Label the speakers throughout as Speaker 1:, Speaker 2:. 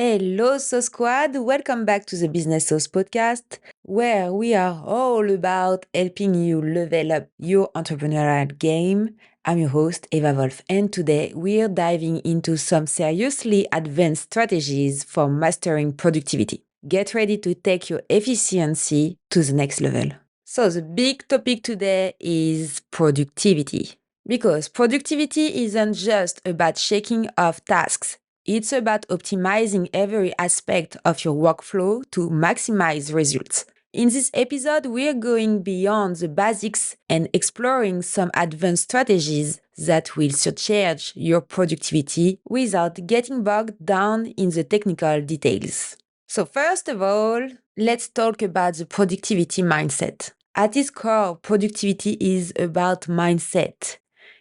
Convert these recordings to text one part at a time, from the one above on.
Speaker 1: Hello, So Squad. Welcome back to the Business Sauce podcast, where we are all about helping you level up your entrepreneurial game. I'm your host, Eva Wolf, and today we're diving into some seriously advanced strategies for mastering productivity. Get ready to take your efficiency to the next level. So, the big topic today is productivity. Because productivity isn't just about checking off tasks. It's about optimizing every aspect of your workflow to maximize results. In this episode, we're going beyond the basics and exploring some advanced strategies that will surcharge your productivity without getting bogged down in the technical details. So, first of all, let's talk about the productivity mindset. At its core, productivity is about mindset.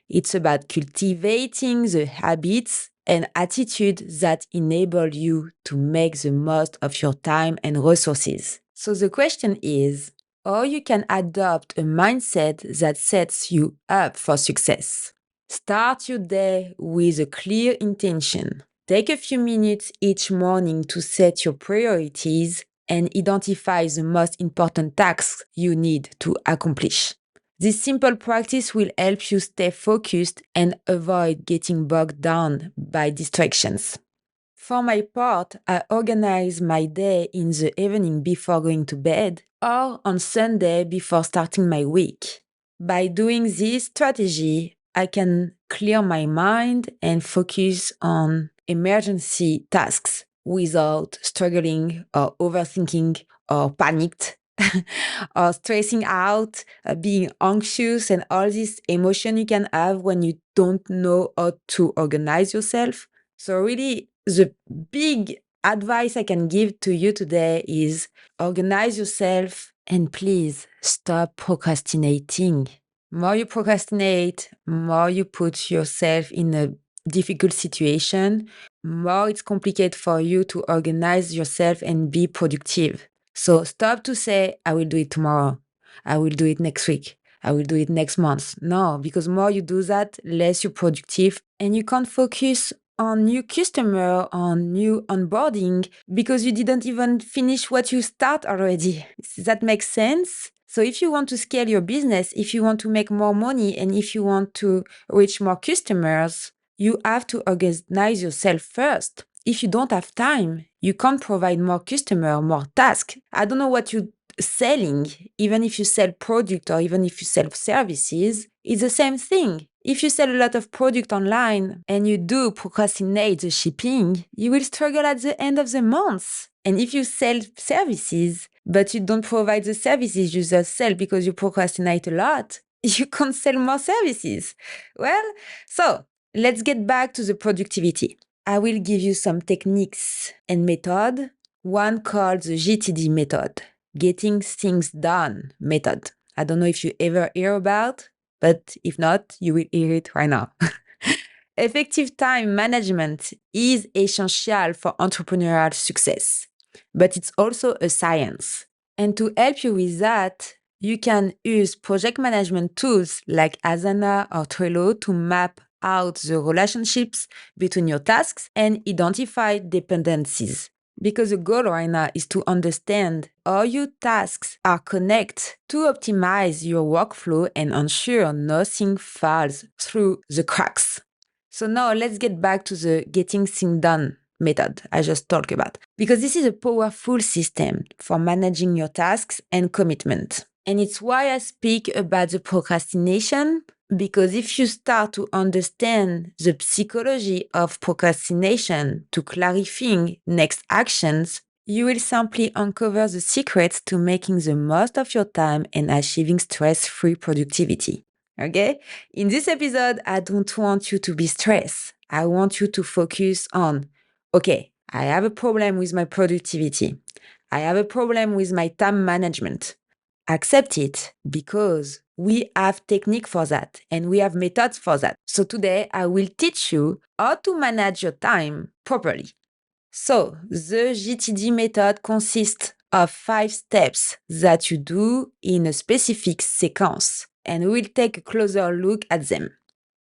Speaker 1: It's about cultivating the habits and attitude that enable you to make the most of your time and resources. So the question is, how you can adopt a mindset that sets you up for success. Start your day with a clear intention. Take a few minutes each morning to set your priorities and identify the most important tasks you need to accomplish. This simple practice will help you stay focused and avoid getting bogged down by distractions. For my part, I organize my day in the evening before going to bed or on Sunday before starting my week. By doing this strategy, I can clear my mind and focus on emergency tasks without struggling or overthinking or panicked or stressing out, being anxious, and all this emotion you can have when you don't know how to organize yourself. So, really, the big advice I can give to you today is organize yourself and please stop procrastinating. More you procrastinate, more you put yourself in a difficult situation, more it's complicated for you to organize yourself and be productive. So stop to say, I will do it tomorrow. I will do it next week. I will do it next month. No, because more you do that, less you're productive and you can't focus on new customer, on new onboarding because you didn't even finish what you start already. Does that make sense? So if you want to scale your business, if you want to make more money, and if you want to reach more customers, you have to organize yourself first. If you don't have time, you can't provide more customer, more task. I don't know what you're selling, even if you sell product or even if you sell services, it's the same thing. If you sell a lot of product online and you do procrastinate the shipping, you will struggle at the end of the month. And if you sell services, but you don't provide the services you just sell because you procrastinate a lot, you can't sell more services. Well, so let's get back to the productivity. I will give you some techniques and method. One called the GTD method, Getting Things Done method. I don't know if you ever hear about, but if not, you will hear it right now. Effective time management is essential for entrepreneurial success, but it's also a science. And to help you with that, you can use project management tools like Asana or Trello to map out the relationships between your tasks and identify dependencies. Because the goal right now is to understand how your tasks are connected to optimize your workflow and ensure nothing falls through the cracks. So now let's get back to the getting things done method I just talked about, because this is a powerful system for managing your tasks and commitment. And it's why I speak about the procrastination, because if you start to understand the psychology of procrastination to clarifying next actions, you will simply uncover the secrets to making the most of your time and achieving stress-free productivity. Okay? In this episode, I don't want you to be stressed. I want you to focus on, okay, I have a problem with my productivity. I have a problem with my time management. Accept it, because we have technique for that and we have methods for that. So today I will teach you how to manage your time properly. So the GTD method consists of 5 steps that you do in a specific sequence, and we'll take a closer look at them.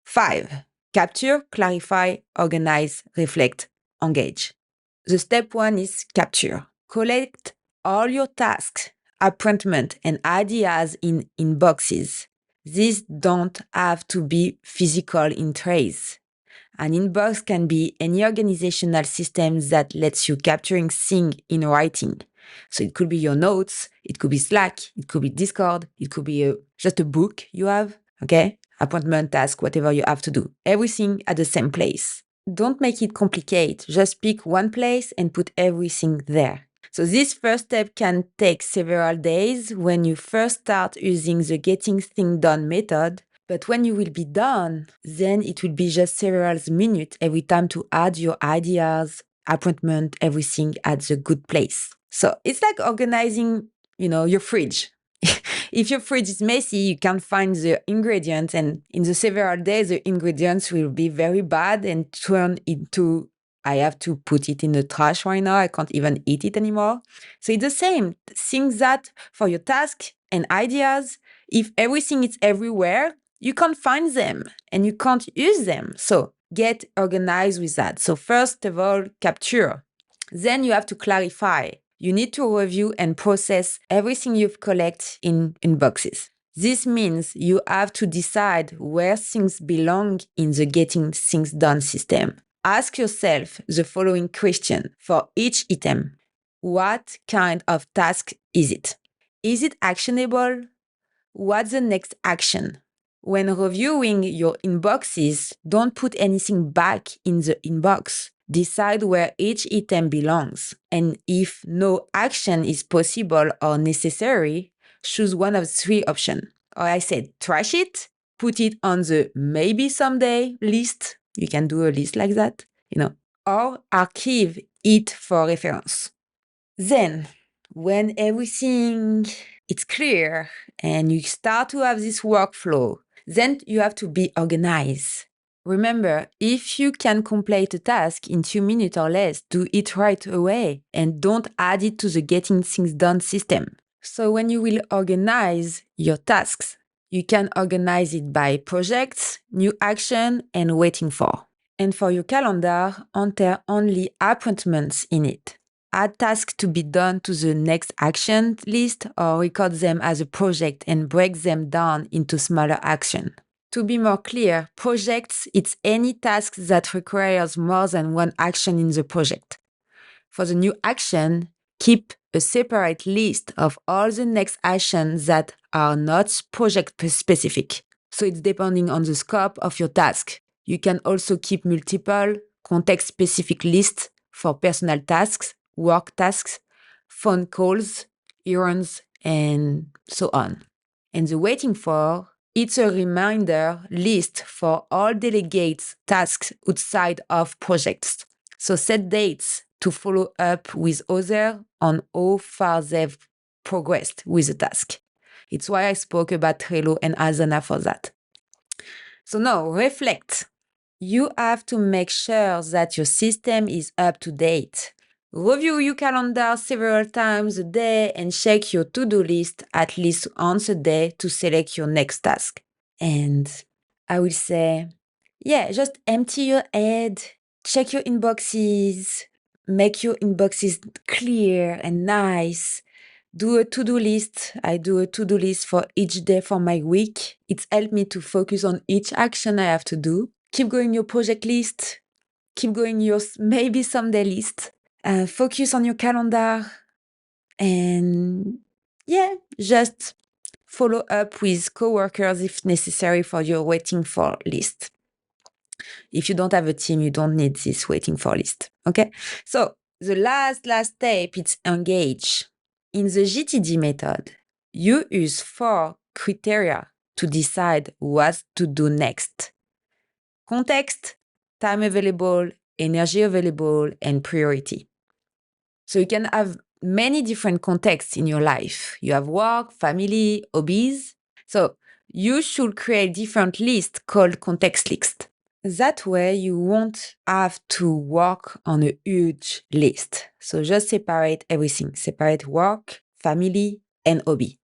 Speaker 1: 5. Capture, clarify, organize, reflect, engage. The step one is capture. Collect all your tasks, appointment, and ideas in boxes. These don't have to be physical in trays. An inbox can be any organizational system that lets you capturing things in writing. So it could be your notes, it could be Slack, it could be Discord, it could be just a book you have, okay? Appointment, task, whatever you have to do. Everything at the same place. Don't make it complicated. Just pick one place and put everything there. So this first step can take several days when you first start using the getting things done method. But when you will be done, then it will be just several minutes every time to add your ideas, appointment, everything at the good place. So it's like organizing, your fridge. If your fridge is messy, you can't find the ingredients, and in the several days, the ingredients will be very bad and turn into, I have to put it in the trash right now. I can't even eat it anymore. So it's the same. Things that for your task and ideas, if everything is everywhere, you can't find them and you can't use them. So get organized with that. So first of all, capture. Then you have to clarify. You need to review and process everything you've collected in boxes. This means you have to decide where things belong in the getting things done system. Ask yourself the following question for each item. What kind of task is it? Is it actionable? What's the next action? When reviewing your inboxes, don't put anything back in the inbox. Decide where each item belongs. And if no action is possible or necessary, choose one of three options. Or I said, trash it, put it on the maybe someday list. You can do a list like that, or archive it for reference. Then, when everything is clear and you start to have this workflow, then you have to be organized. Remember, if you can complete a task in 2 minutes or less, do it right away and don't add it to the getting things done system. So when you will organize your tasks, you can organize it by projects, new action, and waiting for. And for your calendar, enter only appointments in it. Add tasks to be done to the next action list or record them as a project and break them down into smaller actions. To be more clear, projects, it's any task that requires more than one action in the project. For the new action, keep a separate list of all the next actions that are not project specific. So it's depending on the scope of your task. You can also keep multiple context specific lists for personal tasks, work tasks, phone calls, errands, and so on. And the waiting for, it's a reminder list for all delegates tasks outside of projects. So set dates to follow up with others on how far they've progressed with the task. It's why I spoke about Trello and Asana for that. So now reflect. You have to make sure that your system is up to date. Review your calendar several times a day and check your to-do list at least once a day to select your next task. And I will say, just empty your head, check your inboxes, make your inboxes clear and nice. Do a to-do list. I do a to-do list for each day for my week. It's helped me to focus on each action I have to do. Keep going your project list. Keep going your maybe someday list. Focus on your calendar. And just follow up with coworkers if necessary for your waiting for list. If you don't have a team, you don't need this waiting for list. Okay? So the last step is engage. In the GTD method, you use 4 criteria to decide what to do next. Context, time available, energy available, and priority. So you can have many different contexts in your life. You have work, family, hobbies. So you should create different lists called context list. That way you won't have to work on a huge list. So just separate everything. Separate work, family, and hobby.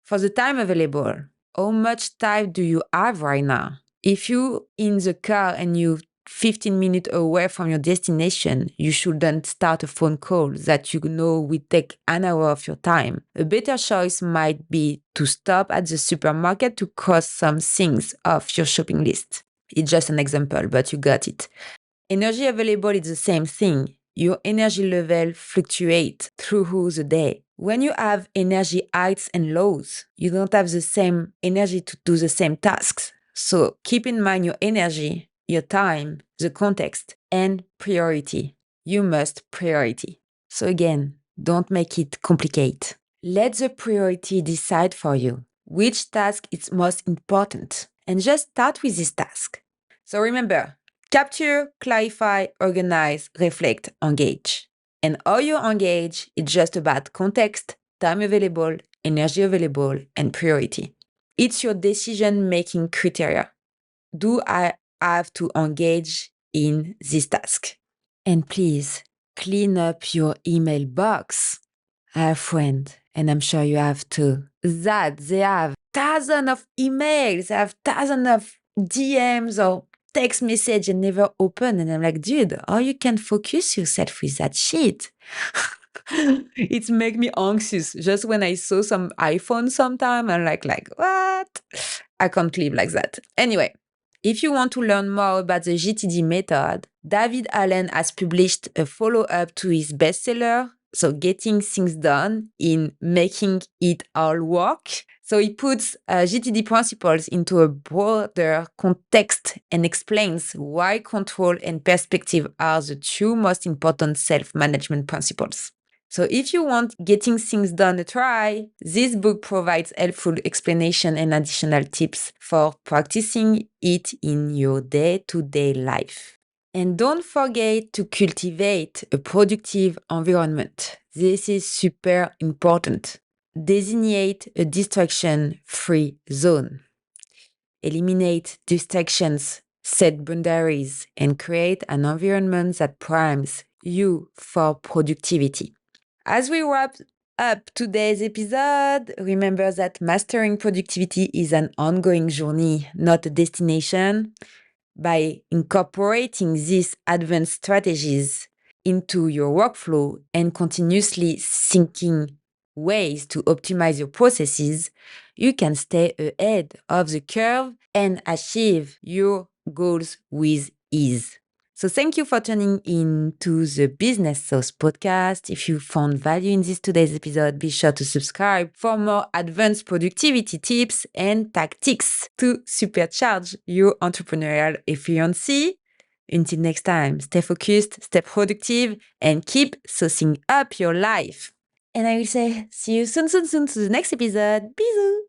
Speaker 1: For the time available, how much time do you have right now? If you in the car and you 15 minutes away from your destination, you shouldn't start a phone call that you know will take an hour of your time. A better choice might be to stop at the supermarket to cross some things off your shopping list. It's just an example, but you got it. Energy available is the same thing. Your energy level fluctuates through the day. When you have energy heights and lows, you don't have the same energy to do the same tasks. So keep in mind your energy, your time, the context, and priority. You must priority. So again, don't make it complicated. Let the priority decide for you which task is most important and just start with this task. So remember, capture, clarify, organize, reflect, engage. And how you engage is just about context, time available, energy available, and priority. It's your decision-making criteria. Do I have to engage in this task? And please, clean up your email box. I have friends, and I'm sure you have too, that they have thousands of emails, they have thousands of DMs or text message and never open. And I'm like, dude, how you can focus yourself with that shit? It make me anxious. Just when I saw some iPhone sometime, I'm like, what? I can't live like that. Anyway, if you want to learn more about the GTD method, David Allen has published a follow-up to his bestseller, so Getting Things Done in Making It All Work. So he puts GTD principles into a broader context and explains why control and perspective are the two most important self-management principles. So if you want Getting Things Done a try, this book provides helpful explanation and additional tips for practicing it in your day-to-day life. And don't forget to cultivate a productive environment. This is super important. Designate a distraction-free zone. Eliminate distractions, set boundaries, and create an environment that primes you for productivity. As we wrap up today's episode, remember that mastering productivity is an ongoing journey, not a destination. By incorporating these advanced strategies into your workflow and continuously thinking ways to optimize your processes, you can stay ahead of the curve and achieve your goals with ease. So thank you for tuning in to the Business Sauce podcast. If you found value in this today's episode, be sure to subscribe for more advanced productivity tips and tactics to supercharge your entrepreneurial efficiency. Until next time, stay focused, stay productive, and keep saucing up your life. And I will say, see you soon to the next episode. Bisous!